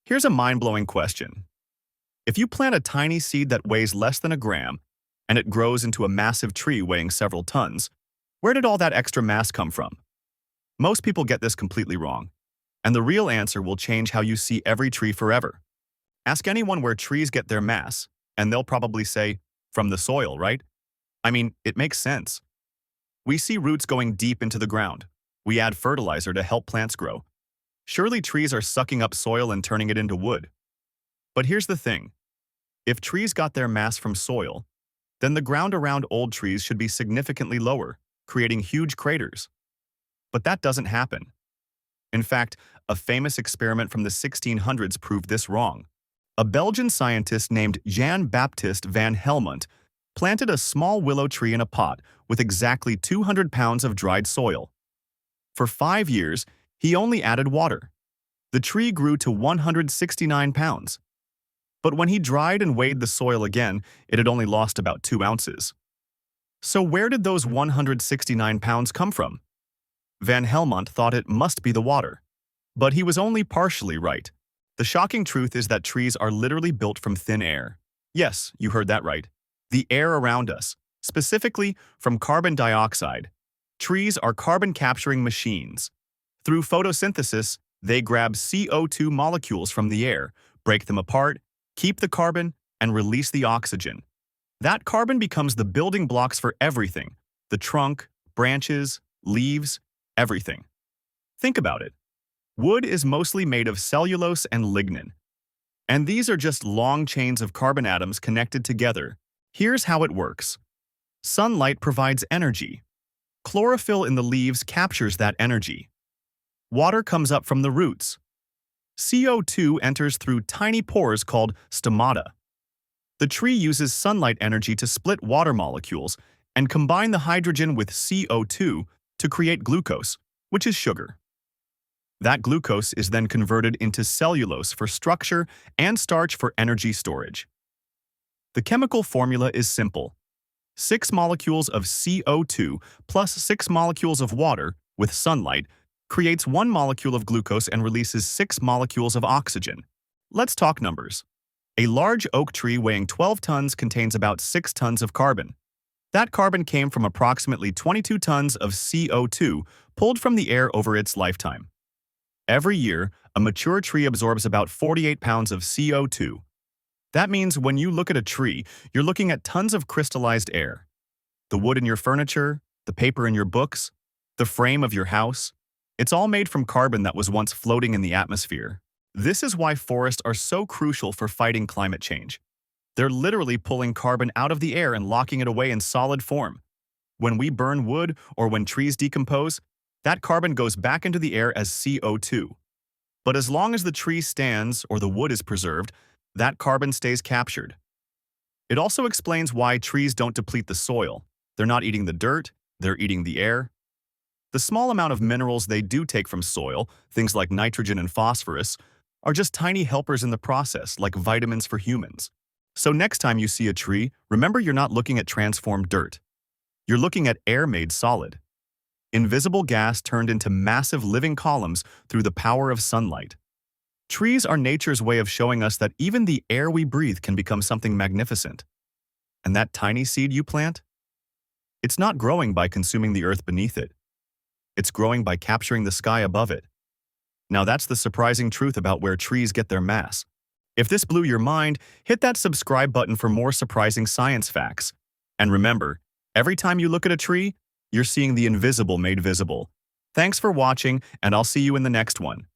Here's a mind-blowing question. If you plant a tiny seed that weighs less than a gram, and it grows into a massive tree weighing several tons, where did all that extra mass come from? Most people get this completely wrong, and the real answer will change how you see every tree forever. Ask anyone where trees get their mass, and they'll probably say, from the soil, right? I mean, it makes sense. We see roots going deep into the ground. We add fertilizer to help plants grow. Surely trees are sucking up soil and turning it into wood. But here's the thing. If trees got their mass from soil, then the ground around old trees should be significantly lower, creating huge craters. But that doesn't happen. In fact, a famous experiment from the 1600s proved this wrong. A Belgian scientist named Jan-Baptist van Helmont planted a small willow tree in a pot with exactly 200 pounds of dried soil. For 5 years, he only added water. The tree grew to 169 pounds. But when he dried and weighed the soil again, it had only lost about 2 ounces. So where did those 169 pounds come from? Van Helmont thought it must be the water. But he was only partially right. The shocking truth is that trees are literally built from thin air. Yes, you heard that right. The air around us, specifically from carbon dioxide. Trees are carbon-capturing machines. Through photosynthesis, they grab CO2 molecules from the air, break them apart, keep the carbon, and release the oxygen. That carbon becomes the building blocks for everything: the trunk, branches, leaves, everything. Think about it. Wood is mostly made of cellulose and lignin. And these are just long chains of carbon atoms connected together. Here's how it works. Sunlight provides energy. Chlorophyll in the leaves captures that energy. Water comes up from the roots. CO2 enters through tiny pores called stomata. The tree uses sunlight energy to split water molecules and combine the hydrogen with CO2 to create glucose, which is sugar. That glucose is then converted into cellulose for structure and starch for energy storage. The chemical formula is simple. 6 molecules of CO2 plus 6 molecules of water with sunlight creates 1 molecule of glucose and releases 6 molecules of oxygen. Let's talk numbers. A large oak tree weighing 12 tons contains about 6 tons of carbon. That carbon came from approximately 22 tons of CO2 pulled from the air over its lifetime. Every year, a mature tree absorbs about 48 pounds of CO2. That means when you look at a tree, you're looking at tons of crystallized air. The wood in your furniture, the paper in your books, the frame of your house, it's all made from carbon that was once floating in the atmosphere. This is why forests are so crucial for fighting climate change. They're literally pulling carbon out of the air and locking it away in solid form. When we burn wood or when trees decompose, that carbon goes back into the air as CO2. But as long as the tree stands or the wood is preserved, that carbon stays captured. It also explains why trees don't deplete the soil. They're not eating the dirt, they're eating the air. The small amount of minerals they do take from soil, things like nitrogen and phosphorus, are just tiny helpers in the process, like vitamins for humans. So next time you see a tree, remember you're not looking at transformed dirt. You're looking at air made solid. Invisible gas turned into massive living columns through the power of sunlight. Trees are nature's way of showing us that even the air we breathe can become something magnificent. And that tiny seed you plant? It's not growing by consuming the earth beneath it. It's growing by capturing the sky above it. Now that's the surprising truth about where trees get their mass. If this blew your mind, hit that subscribe button for more surprising science facts. And remember, every time you look at a tree, you're seeing the invisible made visible. Thanks for watching, and I'll see you in the next one.